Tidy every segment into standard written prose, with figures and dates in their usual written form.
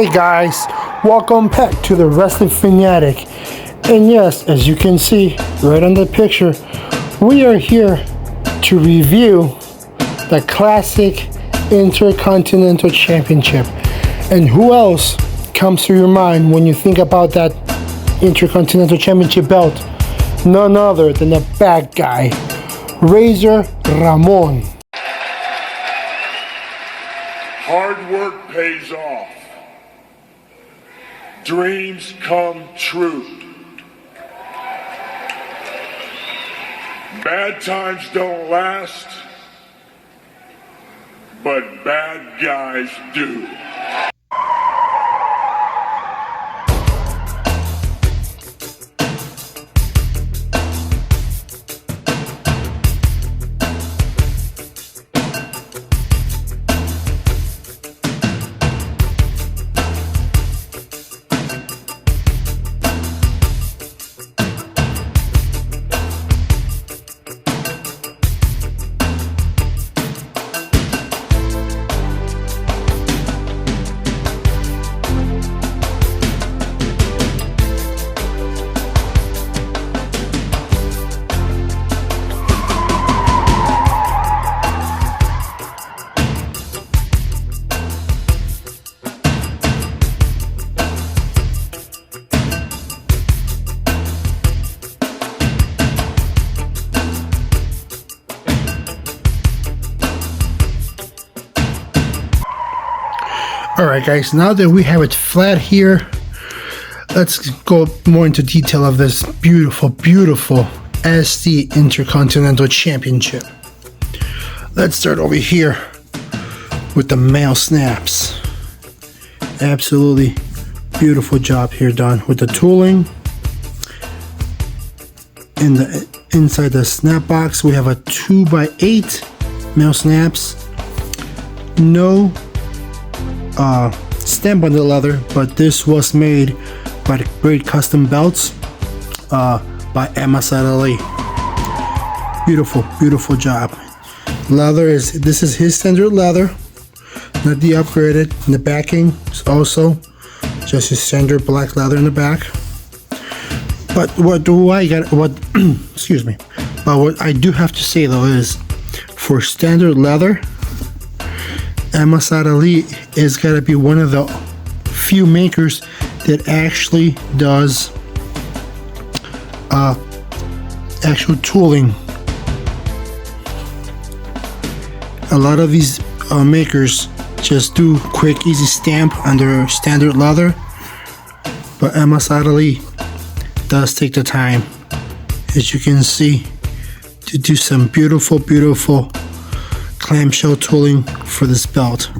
Hey guys, welcome back to the Wrestling Fanatic. And yes, as you can see right on the picture, we are here to review the classic Intercontinental Championship. And who else comes to your mind when you think about that Intercontinental Championship belt? None other than the bad guy, Razor Ramon. Hard work pays off. Dreams come true. Bad times don't last, but bad guys do. Alright guys, now that we have it flat here, let's go more into detail of this beautiful SD Intercontinental Championship. Let's start over here with the male snaps. Absolutely beautiful job here done with the tooling. Inside the snap box we have a 2x8 male snaps. No stamp on the leather, but this was made by the Great Custom Belts by Asad. Beautiful job. Leather this is his standard leather, not the upgraded. And the backing is also just his standard black leather in the back. But excuse me, but what I do have to say though is, for standard leather, Asad is gotta be one of the few makers that actually does actual tooling. A lot of these makers just do quick, easy stamp on their standard leather, but Asad does take the time, as you can see, to do some beautiful clamshell tooling for this belt.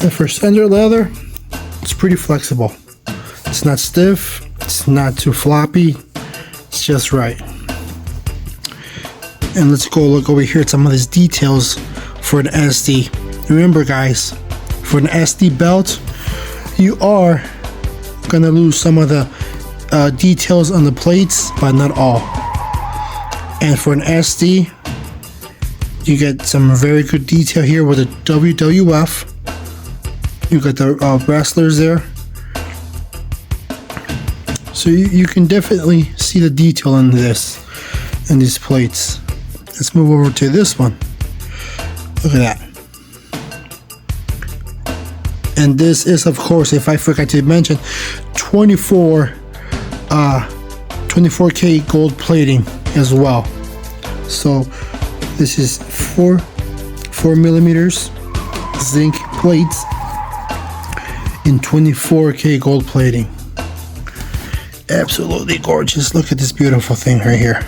And for standard leather, it's pretty flexible. It's not stiff, it's not too floppy, it's just right. And let's go look over here at some of these details for an SD. Remember guys, for an SD belt, you are gonna lose some of the details on the plates, but not all. And for an SD, you get some very good detail here with the WWF. You got the wrestlers there, so you can definitely see the detail in these plates. Let's move over to this one. Look at that. And this is, of course, if I forgot to mention, 24K gold plating as well. So this is 4 millimeters zinc plates in 24K gold plating. Absolutely gorgeous. Look at this beautiful thing right here.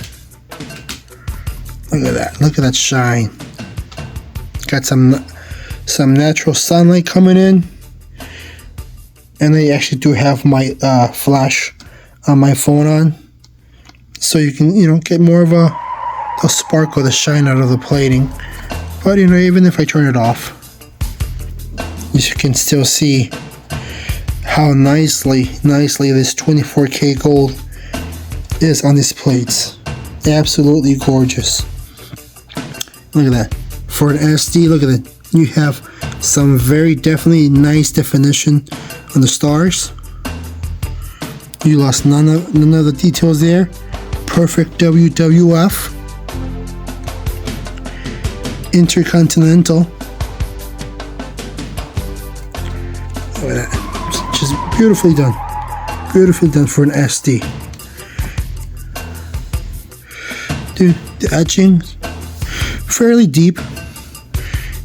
Look at that. Look at that shine. Got some natural sunlight coming in, and I actually do have my flash on my phone on, so you can get more of a sparkle, the shine out of the plating. But even if I turn it off, you can still see how nicely this 24K gold is on these plates. Absolutely gorgeous. Look at that. For an SD, look at it. You have Some very definitely nice definition on the stars. You lost none of the details there. Perfect WWF. Intercontinental. Look at that. Just beautifully done. Beautifully done for an SD. Dude, the etching fairly deep.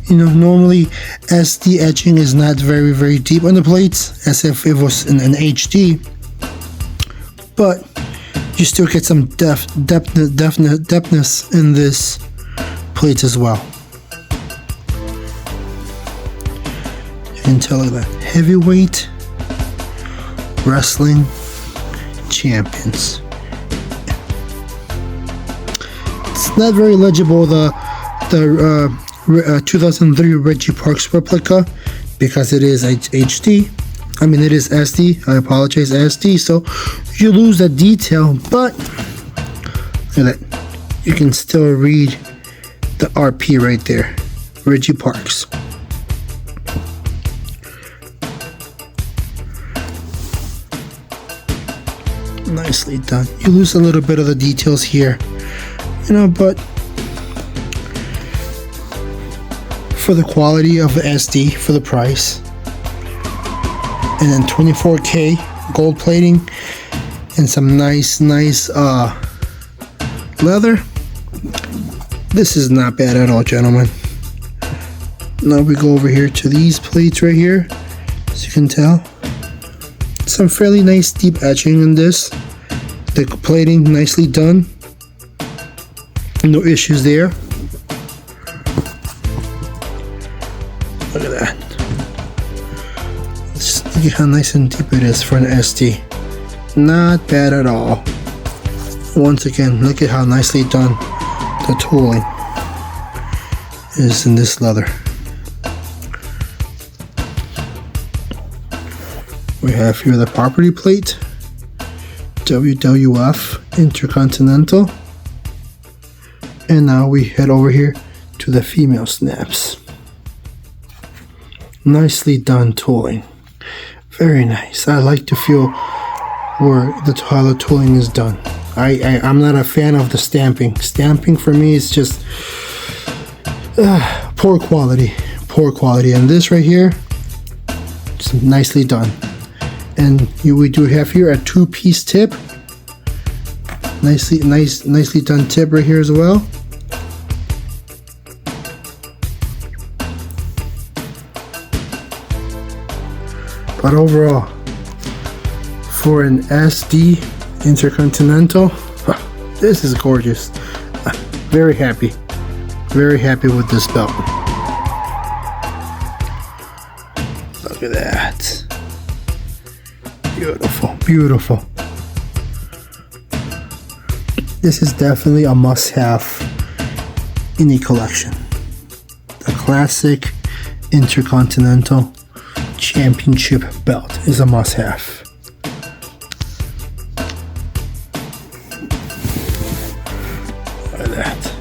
You know, normally SD etching is not very deep on the plates, as if it was in an HD. But you still get some depthness in this plate as well. You can tell that heavyweight wrestling champions. It's not very legible, the 2003 Reggie Parks replica, because it is HD. I mean, it is SD. I apologize, SD. So you lose that detail, but look at that. You can still read the RP right there, Reggie Parks. Nicely done. You lose a little bit of the details here, you know, but for the quality of the SD, for the price, and then 24K gold plating and some nice leather, this is not bad at all, gentlemen. Now we go over here to these plates right here, as you can tell. Some fairly nice deep etching in this. The plating nicely done. No issues there. Look at that. Look at how nice and deep it is for an SD. Not bad at all. Once again, look at how nicely done the tooling is in this leather. We have here the property plate, WWF Intercontinental, and now we head over here to the female snaps. Nicely done tooling, very nice. I like to feel where how the tooling is done. I'm not a fan of the stamping. Stamping for me is just poor quality, and this right here, just nicely done. And we do have here a 2-piece tip. Nicely done tip right here as well. But overall, for an SD Intercontinental, this is gorgeous. Very happy with this belt. Look at that. Beautiful. This is definitely a must-have in a collection. The classic Intercontinental Championship belt is a must-have. Look at that.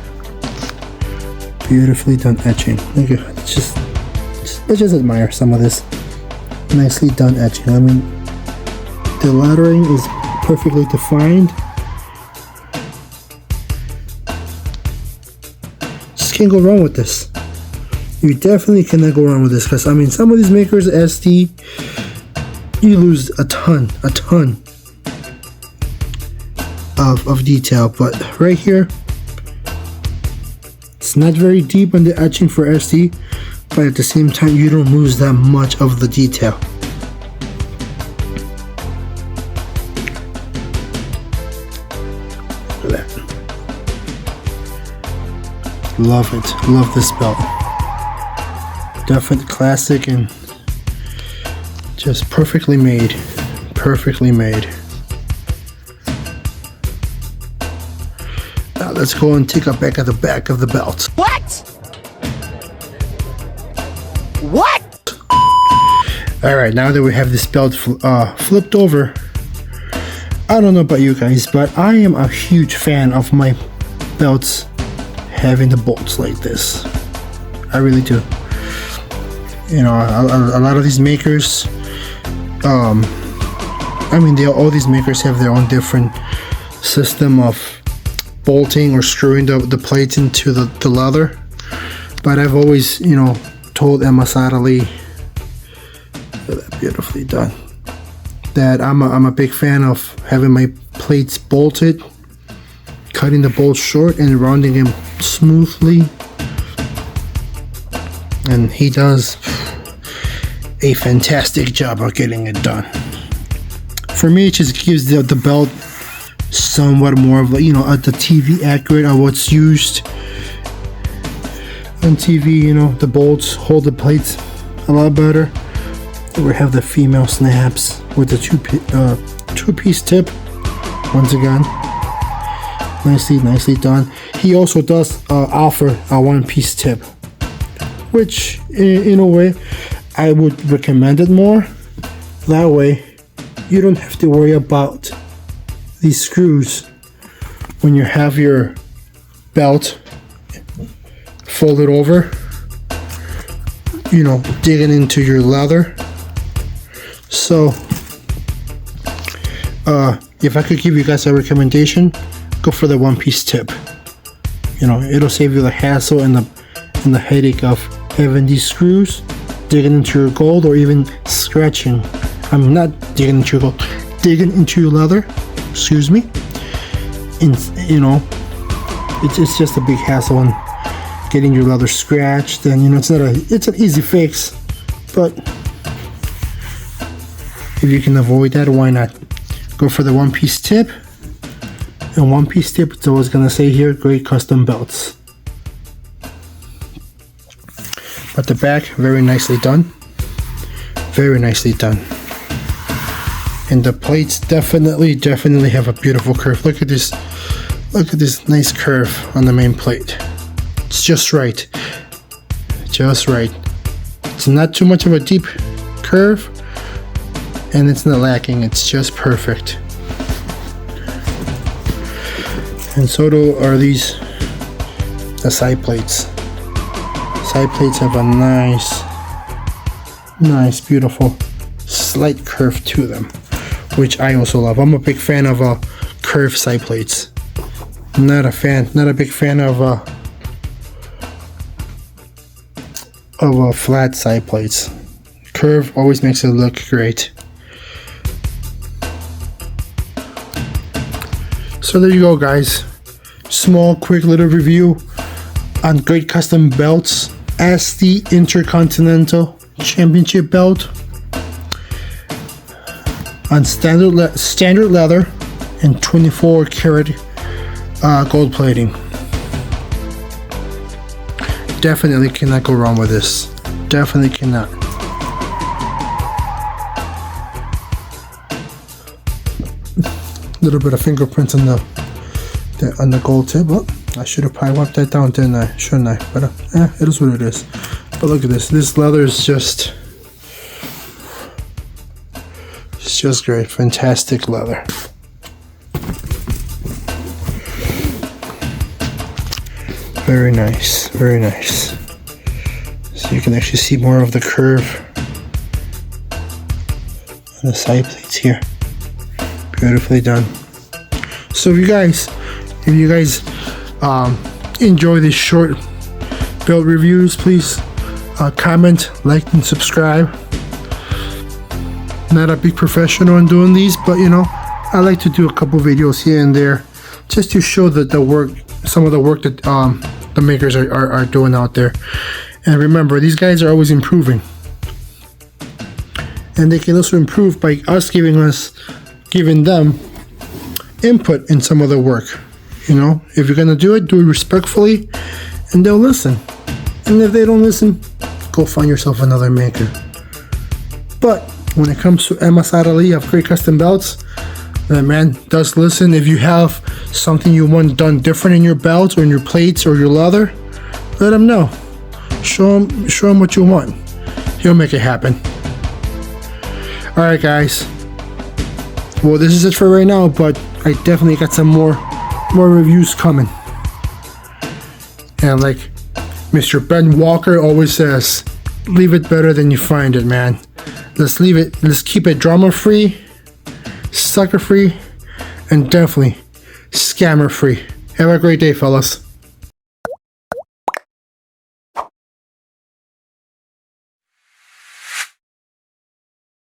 Beautifully done etching. Look at it. Let's just admire some of this nicely done etching. I mean, the lettering is perfectly defined. Just can't go wrong with this. You definitely cannot go wrong with this, because I mean, some of these makers, SD, you lose a ton of detail, but right here, it's not very deep on the etching for SD, but at the same time, you don't lose that much of the detail. Look at that. Love it. Love this belt. Definitely classic and just perfectly made. Now let's go and take a look at the back of the belt. What? Alright, now that we have this belt flipped over, I don't know about you guys, but I am a huge fan of my belts having the bolts like this. I really do. You know, a lot of these makers, I mean, all these makers have their own different system of bolting or screwing the plates into the leather. But I've always, you know, told Asad, beautifully done, that I'm a big fan of having my plates bolted, cutting the bolts short and rounding them smoothly. And he does a fantastic job of getting it done. For me, it just gives the belt somewhat more of a, you know, the TV accurate of what's used on TV. You know, the bolts hold the plates a lot better. We have the female snaps with the two-piece tip. Once again, nicely done. He also does offer a one-piece tip, which in a way I would recommend it more. That way you don't have to worry about these screws when you have your belt folded over, you know, digging into your leather. So if I could give you guys a recommendation, go for the one-piece tip. You know, it'll save you the hassle and the headache of having these screws digging into your gold, or even scratching. I'm not digging into your gold, digging into your leather, excuse me. And you know, it's just a big hassle on getting your leather scratched. And you know, it's an easy fix, but if you can avoid that, why not? Go for the one-piece tip. And one-piece tip, it's always gonna say here, great custom belts. But the back, very nicely done. Very nicely done. And the plates definitely have a beautiful curve. Look at this nice curve on the main plate. It's just right. Just right. It's not too much of a deep curve, and it's not lacking. It's just perfect. And so are these, the side plates. Side plates have a nice, beautiful, slight curve to them, which I also love. I'm a big fan of curved side plates. Not a big fan of flat side plates. Curve always makes it look great. So there you go, guys. Small, quick little review on great custom belts as the Intercontinental Championship belt on standard leather and 24 karat gold plating. Definitely cannot go wrong with this. Definitely cannot. Little bit of fingerprints on the gold tip. Oh, I should have probably wiped that down, didn't I? Shouldn't I? But it is what it is. But look at this. This leather is just great. Fantastic leather. Very nice. Very nice. So you can actually see more of the curve on the side plates here. Beautifully done. So if you guys enjoy these short belt reviews, please comment, like, and subscribe. Not a big professional in doing these, but you know, I like to do a couple videos here and there just to show the work, some of the work that the makers are doing out there. And remember, these guys are always improving, and they can also improve by us giving them input in some of the work. You know, if you're gonna do it respectfully, and they'll listen. And if they don't listen, go find yourself another maker. But when it comes to Asad of Great Custom Belts, that man does listen. If you have something you want done different in your belts or in your plates or your leather, let him know. Show him what you want. He'll make it happen. All right, guys. Well, this is it for right now, but I definitely got some more reviews coming. And like Mr. Ben Walker always says, leave it better than you find it, man. Let's keep it drama free, sucker free, and definitely scammer free. Have a great day, fellas.